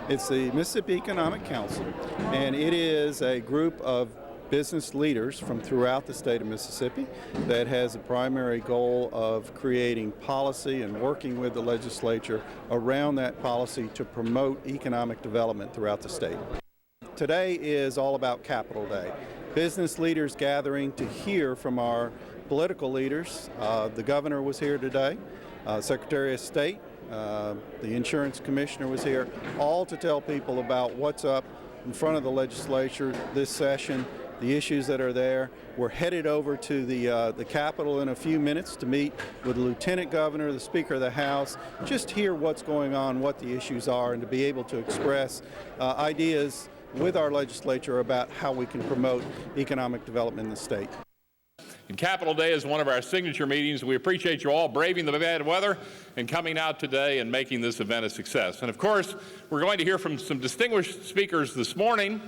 It's the Mississippi Economic Council, and it is a group of business leaders from throughout the state of Mississippi that has a primary goal of creating policy and working with the legislature around that policy to promote economic development throughout the state. Today is all about Capital Day. Business leaders gathering to hear from our political leaders. The governor was here today, Secretary of State, the insurance commissioner was here, all to tell people about what's up in front of the legislature this session, the issues that are there. We're headed over to the Capitol in a few minutes to meet with the Lieutenant Governor, the Speaker of the House, just hear what's going on, what the issues are, and to be able to express ideas with our legislature about how we can promote economic development in the state. And Capital Day is one of our signature meetings. We appreciate you all braving the bad weather and coming out today and making this event a success. And of course, we're going to hear from some distinguished speakers this morning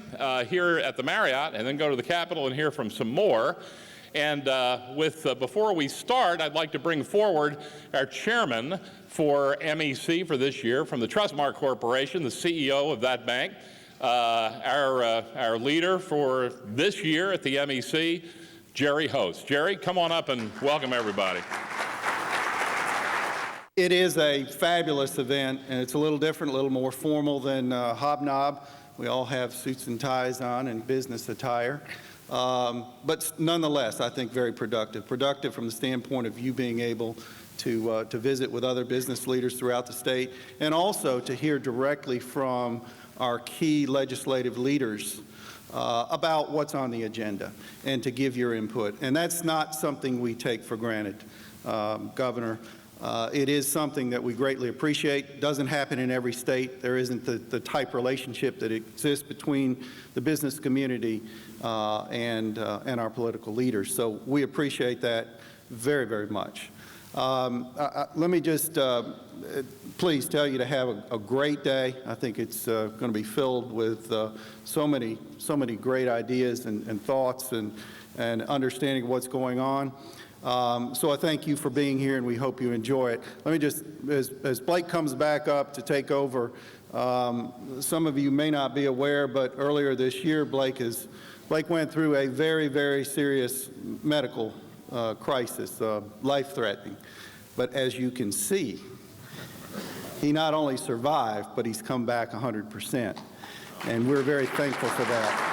here at the Marriott, and then go to the Capitol and hear from some more. And before we start, I'd like to bring forward our chairman for MEC for this year from the Trustmark Corporation, the CEO of that bank, our leader for this year at the MEC, Jerry Host. Jerry, come on up and welcome everybody. It is a fabulous event, and it's a little different, a little more formal than Hobnob. We all have suits and ties on and business attire. But nonetheless, I think very productive. Productive from the standpoint of you being able to visit with other business leaders throughout the state, and also to hear directly from our key legislative leaders about what's on the agenda and to give your input. And that's not something we take for granted, Governor. It is something that we greatly appreciate. It doesn't happen in every state. There isn't the type relationship that exists between the business community and our political leaders. So we appreciate that very, very much. Let me just please tell you to have a great day. I think it's going to be filled with so many great ideas and thoughts and understanding of what's going on. So I thank you for being here, and we hope you enjoy it. Let me just, as Blake comes back up to take over, some of you may not be aware, but earlier this year, Blake went through a very, very serious medical crisis, life-threatening. But as you can see, he not only survived, but he's come back 100%. And we're very thankful for that.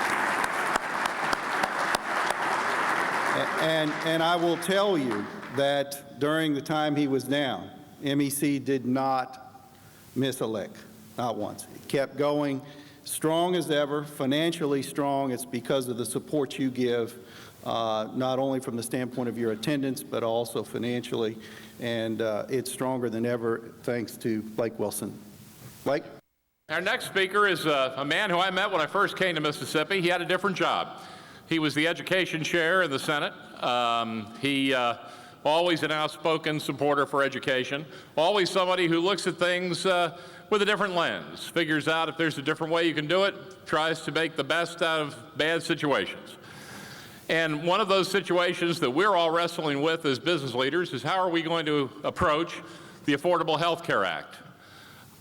And I will tell you that during the time he was down, MEC did not miss a lick, not once. It kept going strong as ever, financially strong. It's because of the support you give, not only from the standpoint of your attendance, but also financially. And it's stronger than ever thanks to Blake Wilson. Blake? Our next speaker is a man who I met when I first came to Mississippi. He had a different job. He was the education chair in the Senate. He always an outspoken supporter for education, always somebody who looks at things with a different lens, figures out if there's a different way you can do it, tries to make the best out of bad situations. And one of those situations that we're all wrestling with as business leaders is how are we going to approach the Affordable Health Care Act?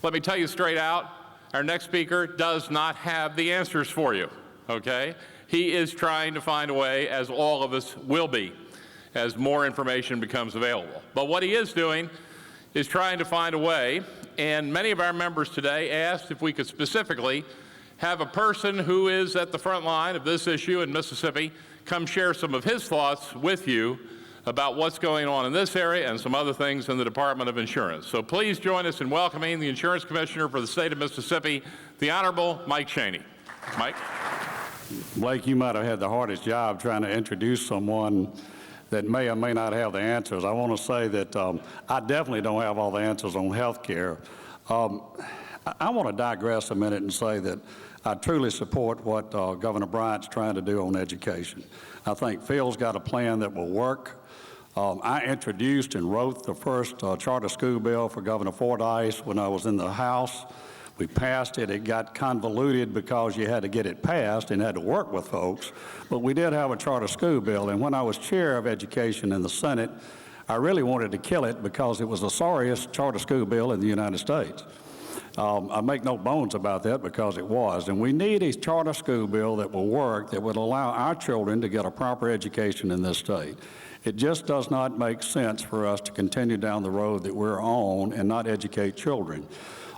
Let me tell you straight out, our next speaker does not have the answers for you, okay? He is trying to find a way, as all of us will be, as more information becomes available. But what he is doing is trying to find a way, and many of our members today asked if we could specifically have a person who is at the front line of this issue in Mississippi come share some of his thoughts with you about what's going on in this area and some other things in the Department of Insurance. So please join us in welcoming the Insurance Commissioner for the state of Mississippi, the Honorable Mike Cheney. Mike? Blake, you might have had the hardest job trying to introduce someone that may or may not have the answers. I want to say that I definitely don't have all the answers on health care. I want to digress a minute and say that I truly support what Governor Bryant's trying to do on education. I think Phil's got a plan that will work. I introduced and wrote the first charter school bill for Governor Fordyce when I was in the House. We passed it. It got convoluted because you had to get it passed and had to work with folks. But we did have a charter school bill. And when I was chair of education in the Senate, I really wanted to kill it because it was the sorriest charter school bill in the United States. I make no bones about that because it was. And we need a charter school bill that will work, that would allow our children to get a proper education in this state. It just does not make sense for us to continue down the road that we're on and not educate children.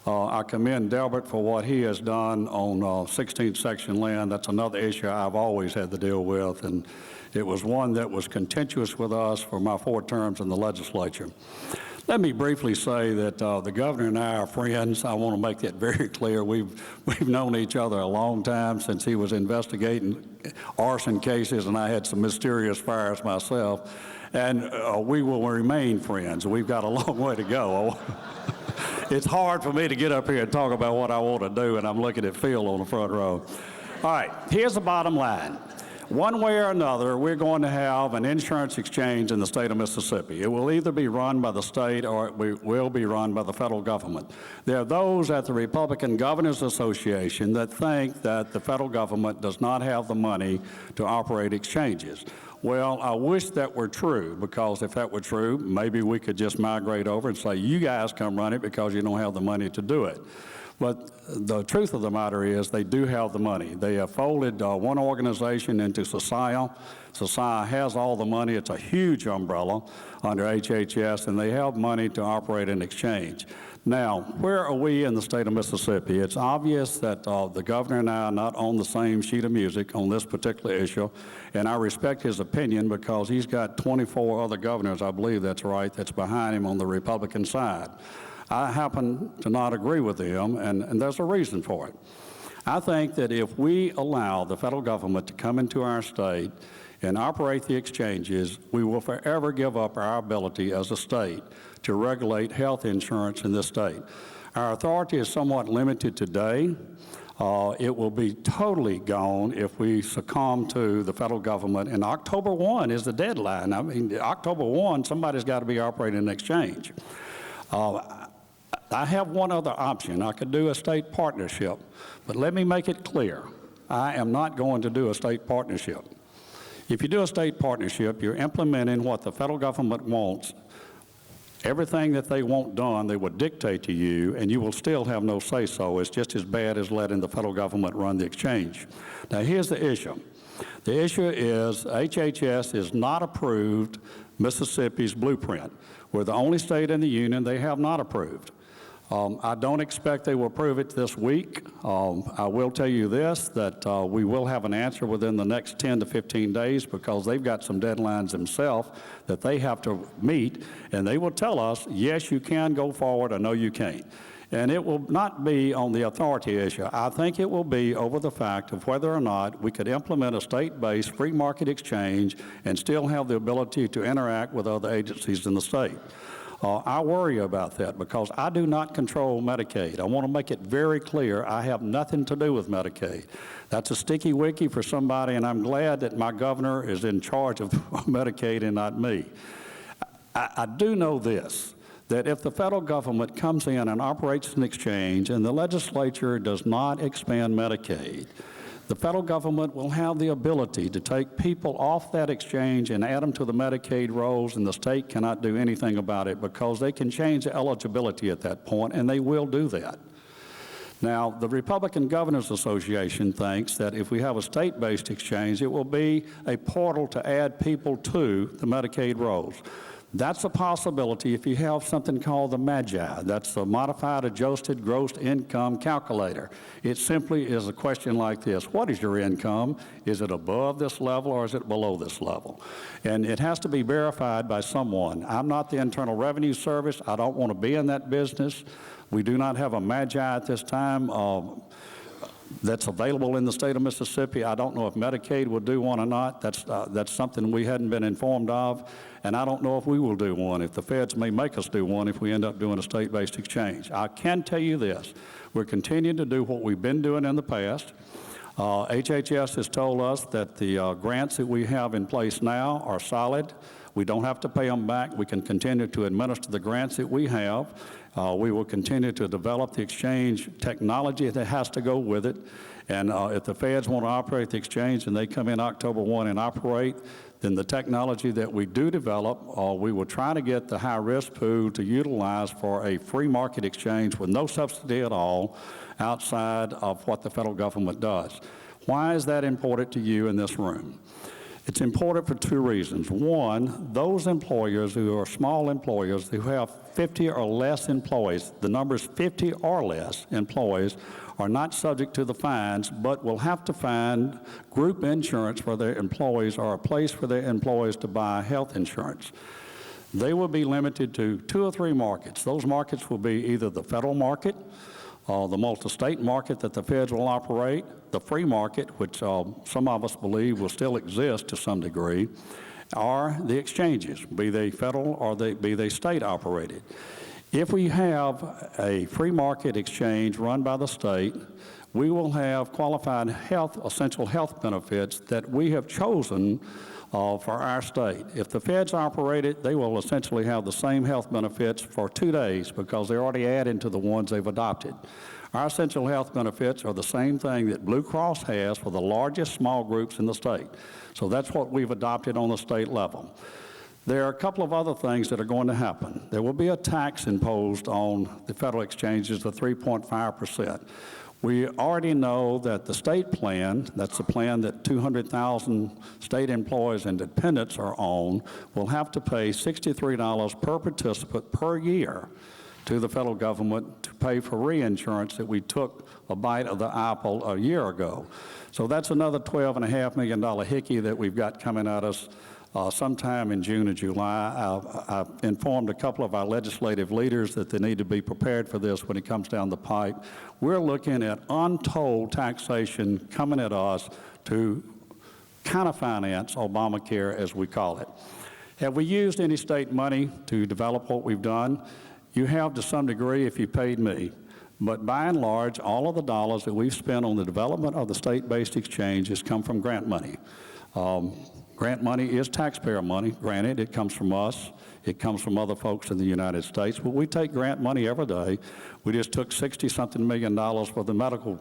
I commend Delbert for what he has done on 16th section land. That's another issue I've always had to deal with, and it was one that was contentious with us for my 4 terms in the legislature. Let me briefly say that the governor and I are friends. I want to make that very clear. We've known each other a long time, since he was investigating arson cases and I had some mysterious fires myself, and we will remain friends. We've got a long way to go. It's hard for me to get up here and talk about what I want to do, and I'm looking at Phil on the front row. All right, here's the bottom line. One way or another, we're going to have an insurance exchange in the state of Mississippi. It will either be run by the state or it will be run by the federal government. There are those at the Republican Governors Association that think that the federal government does not have the money to operate exchanges. Well, I wish that were true, because if that were true, maybe we could just migrate over and say, you guys come run it because you don't have the money to do it. But the truth of the matter is they do have the money. They have folded one organization into SOCIA. SOCIA has all the money. It's a huge umbrella under HHS, and they have money to operate an exchange. Now, where are we in the state of Mississippi? It's obvious that the governor and I are not on the same sheet of music on this particular issue, and I respect his opinion because he's got 24 other governors, I believe that's right, that's behind him on the Republican side. I happen to not agree with them, and there's a reason for it. I think that if we allow the federal government to come into our state and operate the exchanges, we will forever give up our ability as a state to regulate health insurance in this state. Our authority is somewhat limited today. It will be totally gone if we succumb to the federal government, and October 1 is the deadline. I mean, October 1, somebody's got to be operating an exchange. I have one other option. I could do a state partnership, but let me make it clear. I am not going to do a state partnership. If you do a state partnership, you're implementing what the federal government wants. Everything that they want done, they will dictate to you, and you will still have no say-so. It's just as bad as letting the federal government run the exchange. Now, here's the issue. The issue is HHS has not approved Mississippi's blueprint. We're the only state in the union they have not approved. I don't expect they will approve it this week. I will tell you this, that we will have an answer within the next 10 to 15 days, because they've got some deadlines themselves that they have to meet, and they will tell us, yes, you can go forward, or no, you can't. And it will not be on the authority issue. I think it will be over the fact of whether or not we could implement a state-based free market exchange and still have the ability to interact with other agencies in the state. I worry about that because I do not control Medicaid. I want to make it very clear I have nothing to do with Medicaid. That's a sticky wicket for somebody, and I'm glad that my governor is in charge of Medicaid and not me. I do know this, that if the federal government comes in and operates an exchange and the legislature does not expand Medicaid, the federal government will have the ability to take people off that exchange and add them to the Medicaid rolls, and the state cannot do anything about it because they can change the eligibility at that point, and they will do that. Now, the Republican Governors Association thinks that if we have a state-based exchange, it will be a portal to add people to the Medicaid rolls. That's a possibility if you have something called the MAGI. That's the Modified Adjusted Gross Income Calculator. It simply is a question like this. What is your income? Is it above this level or is it below this level? And it has to be verified by someone. I'm not the Internal Revenue Service. I don't want to be in that business. We do not have a MAGI at this time that's available in the state of Mississippi. I don't know if Medicaid will do one or not. That's something we hadn't been informed of, and I don't know if we will do one, if the feds may make us do one if we end up doing a state-based exchange. I can tell you this. We're continuing to do what we've been doing in the past. HHS has told us that the grants that we have in place now are solid. We don't have to pay them back. We can continue to administer the grants that we have. We will continue to develop the exchange technology that has to go with it. And if the feds want to operate the exchange and they come in October 1 and operate, then the technology that we do develop, we will try to get the high-risk pool to utilize for a free market exchange with no subsidy at all outside of what the federal government does. Why is that important to you in this room? It's important for two reasons. One, those employers who are small employers who have 50 or less employees, the number is 50 or less employees, are not subject to the fines, but will have to find group insurance for their employees or a place for their employees to buy health insurance. They will be limited to 2 or 3 markets. Those markets will be either the federal market, the multi-state market that the feds will operate, the free market, which some of us believe will still exist to some degree, or the exchanges, be they federal or be they state operated. If we have a free market exchange run by the state, we will have qualified essential health benefits that we have chosen for our state. If the feds operate it, they will essentially have the same health benefits for 2 days because they're already added to the ones they've adopted. Our essential health benefits are the same thing that Blue Cross has for the largest small groups in the state. So that's what we've adopted on the state level. There are a couple of other things that are going to happen. There will be a tax imposed on the federal exchanges of 3.5%. We already know that the state plan, that's the plan that 200,000 state employees and dependents are on, will have to pay $63 per participant per year to the federal government to pay for reinsurance that we took a bite of the apple a year ago. So that's another $12.5 million hickey that we've got coming at us sometime in June or July. I've informed a couple of our legislative leaders that they need to be prepared for this when it comes down the pipe. We're looking at untold taxation coming at us to kind of finance Obamacare, as we call it. Have we used any state money to develop what we've done? You have to some degree if you paid me. But by and large, all of the dollars that we've spent on the development of the state-based exchanges come from grant money. Grant money is taxpayer money. Granted, it comes from us. It comes from other folks in the United States. But we take grant money every day. We just took $60-something million for the medical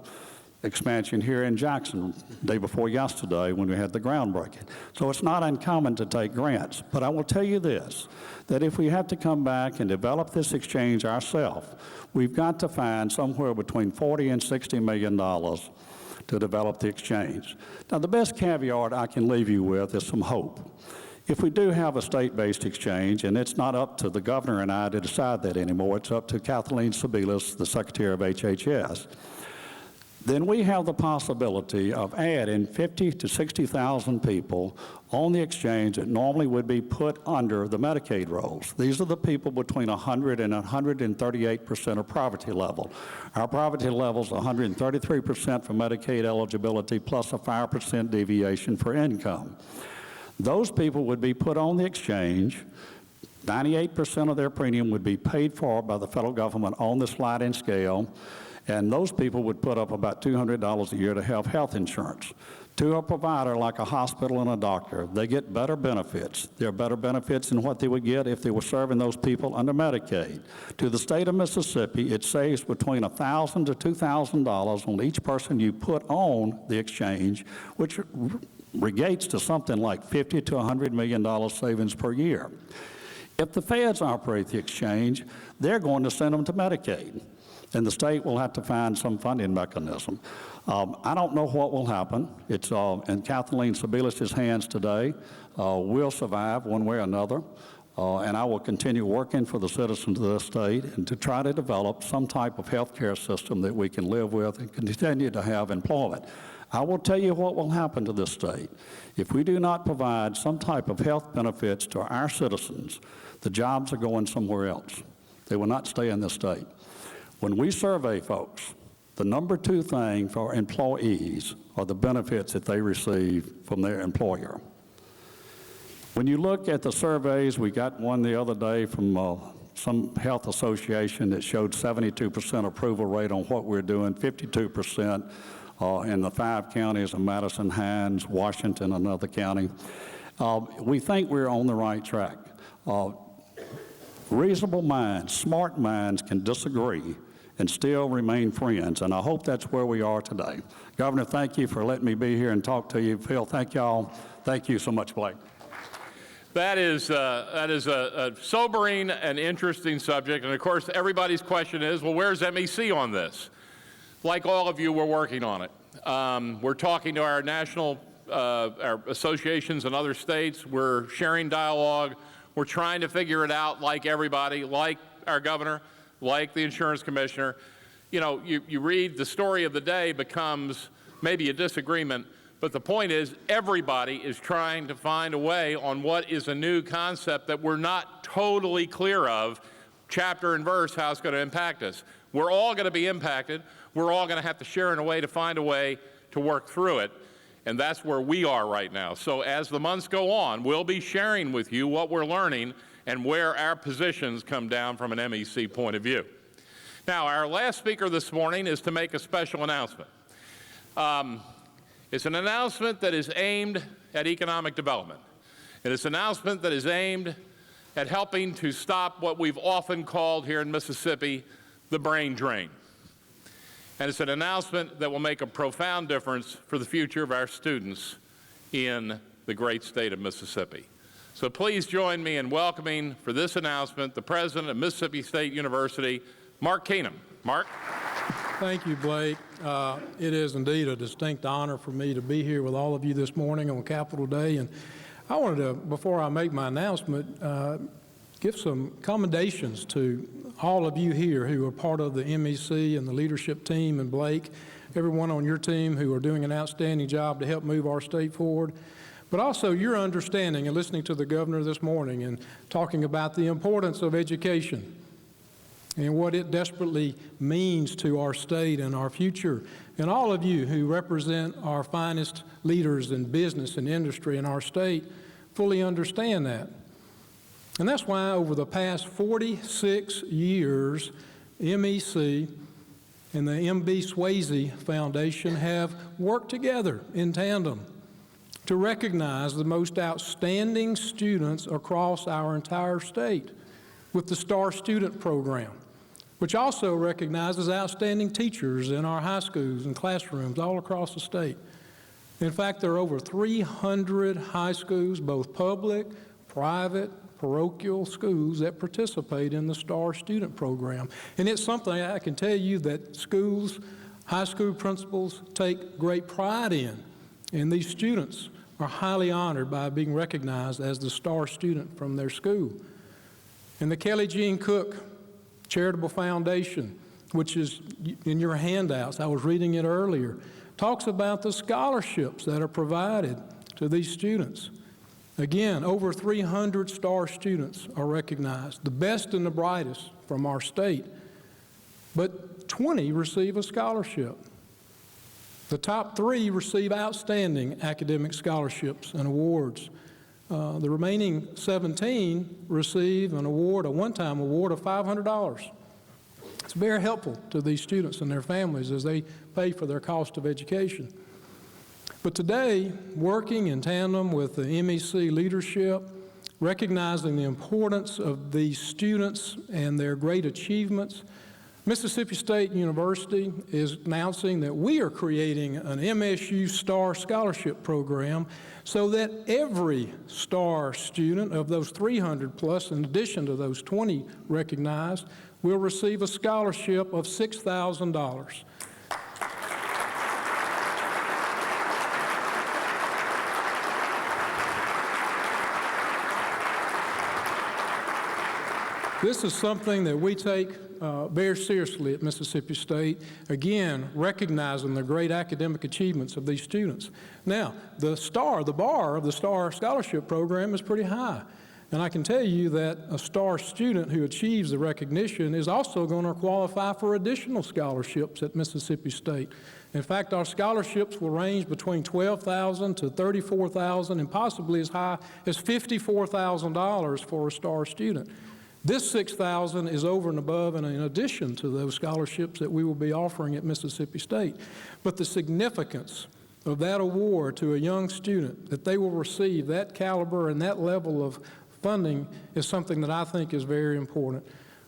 expansion here in Jackson day before yesterday when we had the groundbreaking. So it's not uncommon to take grants. But I will tell you this, that if we have to come back and develop this exchange ourselves, we've got to find somewhere between $40 and $60 million to develop the exchange. Now, the best caveat I can leave you with is some hope. If we do have a state-based exchange, and it's not up to the governor and I to decide that anymore, it's up to Kathleen Sebelius, the Secretary of HHS, then we have the possibility of adding 50,000 to 60,000 people on the exchange that normally would be put under the Medicaid rolls. These are the people between 100 and 138% of poverty level. Our poverty level is 133% for Medicaid eligibility plus a 5% deviation for income. Those people would be put on the exchange. 98% of their premium would be paid for by the federal government on the sliding scale. And those people would put up about $200 a year to have health insurance. To a provider like a hospital and a doctor, they get better benefits. There are better benefits than what they would get if they were serving those people under Medicaid. To the state of Mississippi, it saves between $1,000 to $2,000 on each person you put on the exchange, which regates to something like $50 to $100 million savings per year. If the feds operate the exchange, they're going to send them to Medicaid, and the state will have to find some funding mechanism. I don't know what will happen. It's in Kathleen Sebelius' hands today. We'll survive one way or another, and I will continue working for the citizens of this state and to try to develop some type of health care system that we can live with and continue to have employment. I will tell you what will happen to this state. If we do not provide some type of health benefits to our citizens, the jobs are going somewhere else. They will not stay in this state. When we survey folks, the number 2 thing for employees are the benefits that they receive from their employer. When you look at the surveys, we got one the other day from some health association that showed 72% approval rate on what we're doing, 52% in the 5 counties of Madison, Hines, Washington, another county. We think we're on the right track. Reasonable minds, smart minds can disagree and still remain friends, and I hope that's where we are today. Governor, thank you for letting me be here and talk to you. Phil, thank y'all. Thank you so much, Blake. That is a sobering and interesting subject, and of course everybody's question is, well, where's MEC on this? Like all of you, we're working on it. We're talking to our national our associations in other states. We're sharing dialogue. We're trying to figure it out like everybody, like our governor, like the insurance commissioner. You know, you read the story of the day becomes maybe a disagreement, but the point is everybody is trying to find a way on what is a new concept that we're not totally clear of, chapter and verse, how it's going to impact us. We're all going to be impacted. We're all going to have to share in a way to find a way to work through it. And that's where we are right now. So as the months go on, we'll be sharing with you what we're learning and where our positions come down from an MEC point of view. Now, our last speaker this morning is to make a special announcement. It's an announcement that is aimed at economic development. And it's an announcement that is aimed at helping to stop what we've often called here in Mississippi the brain drain. And it's an announcement that will make a profound difference for the future of our students in the great state of Mississippi. So please join me in welcoming for this announcement the president of Mississippi State University, Mark Keenum. Mark. Thank you, Blake. It is indeed a distinct honor for me to be here with all of you this morning on Capitol Day. And I wanted to, before I make my announcement, give some commendations to all of you here who are part of the MEC and the leadership team, and Blake, everyone on your team who are doing an outstanding job to help move our state forward. But also your understanding and listening to the governor this morning and talking about the importance of education and what it desperately means to our state and our future. And all of you who represent our finest leaders in business and industry in our state fully understand that. And that's why over the past 46 years, MEC and the MB Swayze Foundation have worked together in tandem to recognize the most outstanding students across our entire state with the Star Student Program, which also recognizes outstanding teachers in our high schools and classrooms all across the state. In fact, there are over 300 high schools, both public, private, parochial schools that participate in the Star Student Program. And it's something I can tell you that schools, high school principals take great pride in. And these students are highly honored by being recognized as the Star Student from their school. And the Kelly Jean Cook Charitable Foundation, which is in your handouts, I was reading it earlier, talks about the scholarships that are provided to these students. Again, over 300 Star students are recognized, the best and the brightest from our state, but 20 receive a scholarship. The top 3 receive outstanding academic scholarships and awards. The remaining 17 receive an award, a one-time award of $500. It's very helpful to these students and their families as they pay for their cost of education. But today, working in tandem with the MEC leadership, recognizing the importance of these students and their great achievements, Mississippi State University is announcing that we are creating an MSU Star Scholarship Program so that every Star student of those 300 plus, in addition to those 20 recognized, will receive a scholarship of $6,000. This is something that we take very seriously at Mississippi State, again, recognizing the great academic achievements of these students. Now, the bar of the Star Scholarship Program is pretty high. And I can tell you that a Star student who achieves the recognition is also going to qualify for additional scholarships at Mississippi State. In fact, our scholarships will range between $12,000 to $34,000 and possibly as high as $54,000 for a Star student. This $6,000 is over and above and in addition to those scholarships that we will be offering at Mississippi State. But the significance of that award to a young student, that they will receive that caliber and that level of funding, is something that I think is very important.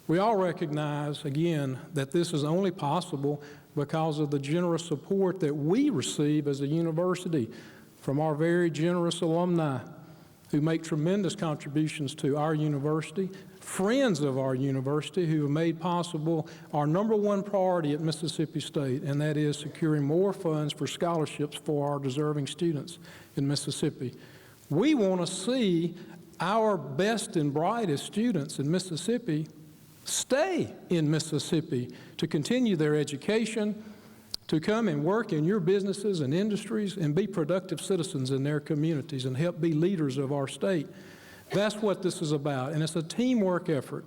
We all recognize, again, that this is only possible because of the generous support that we receive as a university from our very generous alumni who make tremendous contributions to our university, friends of our university who have made possible our #1 priority at Mississippi State, and that is securing more funds for scholarships for our deserving students in Mississippi. We want to see our best and brightest students in Mississippi stay in Mississippi to continue their education, to come and work in your businesses and industries and be productive citizens in their communities and help be leaders of our state. That's what this is about, and it's a teamwork effort.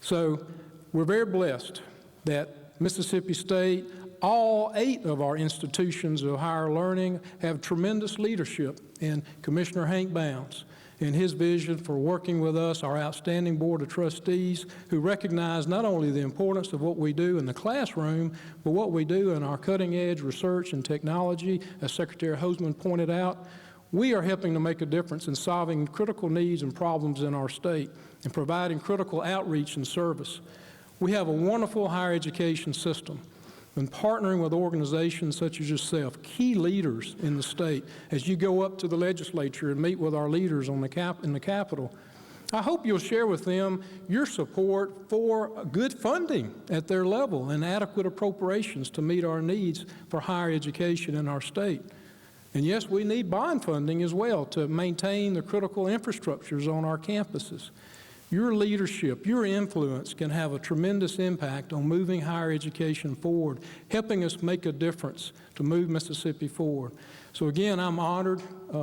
So we're very blessed that Mississippi State, all 8 of our institutions of higher learning have tremendous leadership in Commissioner Hank Bounds and his vision for working with us, our outstanding Board of Trustees, who recognize not only the importance of what we do in the classroom, but what we do in our cutting-edge research and technology. As Secretary Hosemann pointed out, we are helping to make a difference in solving critical needs and problems in our state and providing critical outreach and service. We have a wonderful higher education system. And partnering with organizations such as yourself, key leaders in the state, as you go up to the legislature and meet with our leaders in the Capitol, I hope you'll share with them your support for good funding at their level and adequate appropriations to meet our needs for higher education in our state. And yes, we need bond funding as well to maintain the critical infrastructures on our campuses. Your leadership, your influence can have a tremendous impact on moving higher education forward, helping us make a difference to move Mississippi forward. So again, I'm honored,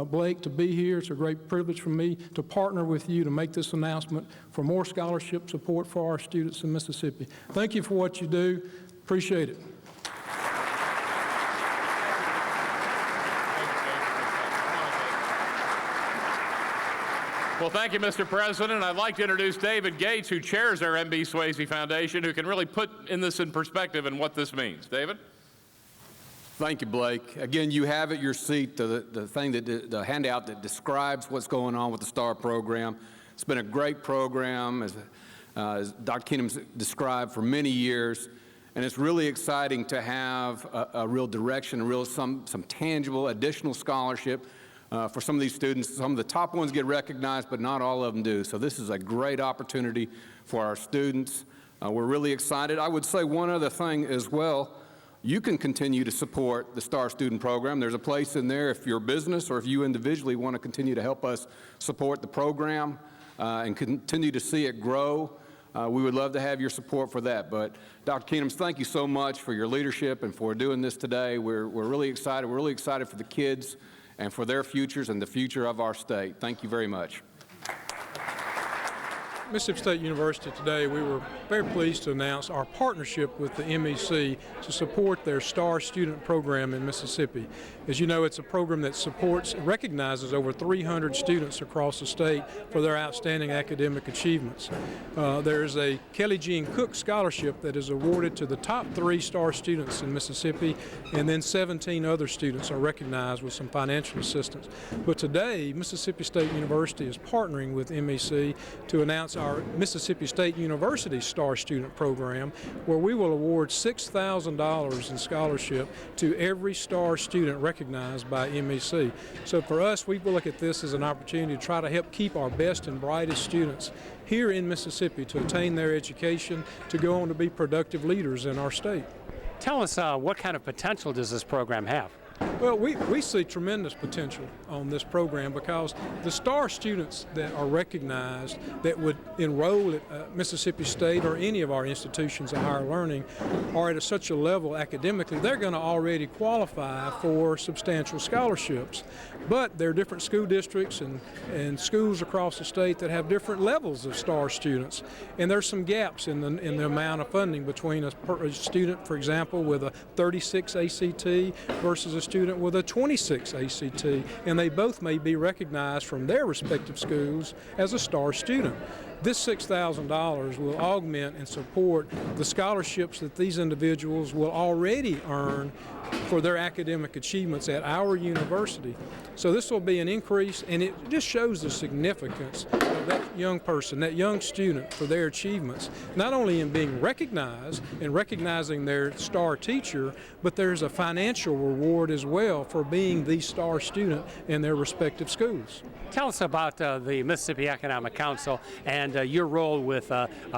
Blake, to be here. It's a great privilege for me to partner with you to make this announcement for more scholarship support for our students in Mississippi. Thank you for what you do. Appreciate it. Well, thank you, Mr. President. I'd like to introduce David Gates, who chairs our M.B. Swayze Foundation, who can really put this in perspective and what this means. David? Thank you, Blake. Again, you have at your seat the handout that describes what's going on with the STAR program. It's been a great program, as Dr. Keenum's described, for many years. And it's really exciting to have a real direction, some tangible additional scholarship for some of these students. Some of the top ones get recognized, but not all of them do. So this is a great opportunity for our students. We're really excited. I would say one other thing as well. You can continue to support the STAR Student Program. There's a place in there if your business or if you individually want to continue to help us support the program and continue to see it grow. We would love to have your support for that. But Dr. Keenum, thank you so much for your leadership and for doing this today. We're really excited. We're really excited for the kids and for their futures and the future of our state. Thank you very much. Mississippi State University today, we were very pleased to announce our partnership with the MEC to support their STAR student program in Mississippi. As you know, it's a program that recognizes over 300 students across the state for their outstanding academic achievements. There is a Kelly Jean Cook Scholarship that is awarded to the top 3 STAR students in Mississippi, and then 17 other students are recognized with some financial assistance. But today, Mississippi State University is partnering with MEC to announce our Mississippi State University STAR Student Program, where we will award $6,000 in scholarship to every STAR student recognized by MEC. So for us, we look at this as an opportunity to try to help keep our best and brightest students here in Mississippi to attain their education, to go on to be productive leaders in our state. Tell us what kind of potential does this program have? Well, we see tremendous potential on this program because the STAR students that are recognized that would enroll at Mississippi State or any of our institutions of higher learning are at such a level academically, they're going to already qualify for substantial scholarships. But there are different school districts and schools across the state that have different levels of STAR students. And there's some gaps in the amount of funding between a student, for example, with a 36 ACT versus a student with a 26 ACT, and they both may be recognized from their respective schools as a star student. This $6,000 will augment and support the scholarships that these individuals will already earn for their academic achievements at our university. So this will be an increase, and it just shows the significance of that young person, that young student, for their achievements, not only in being recognized and recognizing their star teacher, but there's a financial reward as well for being the star student in their respective schools. Tell us about the Mississippi Economic Council and your role with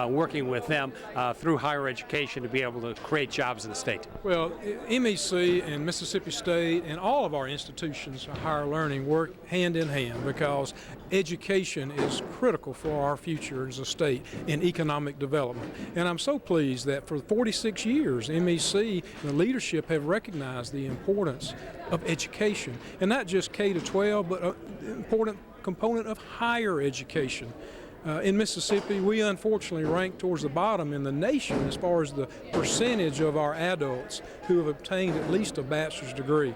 working with them through higher education to be able to create jobs in the state. Well, MEC and Mississippi State and all of our institutions of higher learning work hand in hand because education is critical for our future as a state in economic development. And I'm so pleased that for 46 years, MEC and the leadership have recognized the importance of education, and not just K-12, but an important component of higher education. In Mississippi, we unfortunately rank towards the bottom in the nation as far as the percentage of our adults who have obtained at least a bachelor's degree.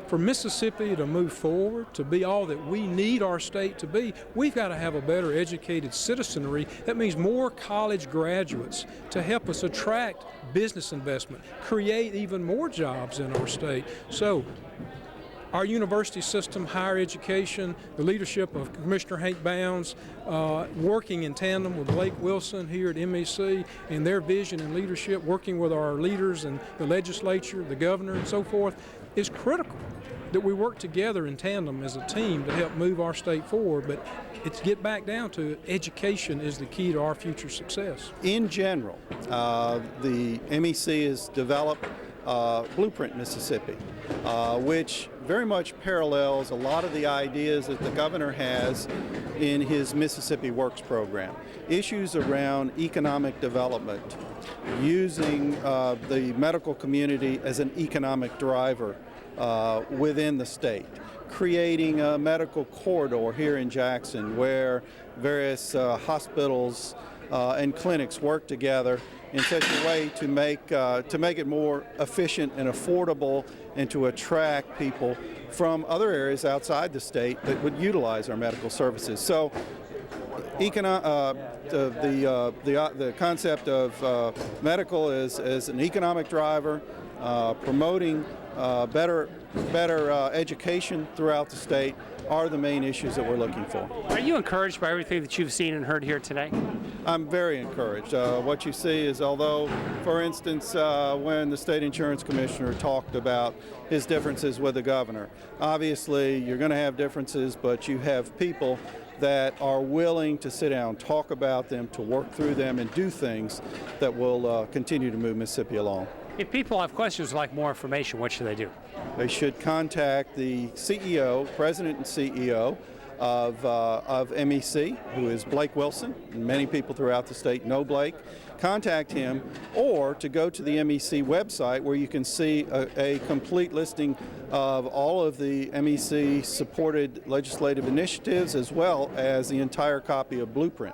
For Mississippi to move forward, to be all that we need our state to be, we've got to have a better educated citizenry. That means more college graduates to help us attract business investment, create even more jobs in our state. So our university system, higher education, the leadership of Commissioner Hank Bounds, working in tandem with Blake Wilson here at MEC and their vision and leadership, working with our leaders and the legislature, the governor, and so forth, is critical. That we work together in tandem as a team to help move our state forward, but it's get back down to it, education is the key to our future success. In general, the MEC has developed Blueprint Mississippi, which very much parallels a lot of the ideas that the governor has in his Mississippi Works program. Issues around economic development, using the medical community as an economic driver within the state, creating a medical corridor here in Jackson where various hospitals and clinics work together in such a way to make it more efficient and affordable and to attract people from other areas outside the state that would utilize our medical services. So the concept of medical as an economic driver, promoting better education throughout the state are the main issues that we're looking for. Are you encouraged by everything that you've seen and heard here today? I'm very encouraged. What you see is, although, for instance, when the state insurance commissioner talked about his differences with the governor, obviously you're going to have differences, but you have people that are willing to sit down, talk about them, to work through them, and do things that will continue to move Mississippi along. If people have questions or like more information, what should they do? They should contact the CEO, president and CEO of MEC, who is Blake Wilson. Many people throughout the state know Blake. Contact him, or to go to the MEC website where you can see a complete listing of all of the MEC supported legislative initiatives as well as the entire copy of Blueprint.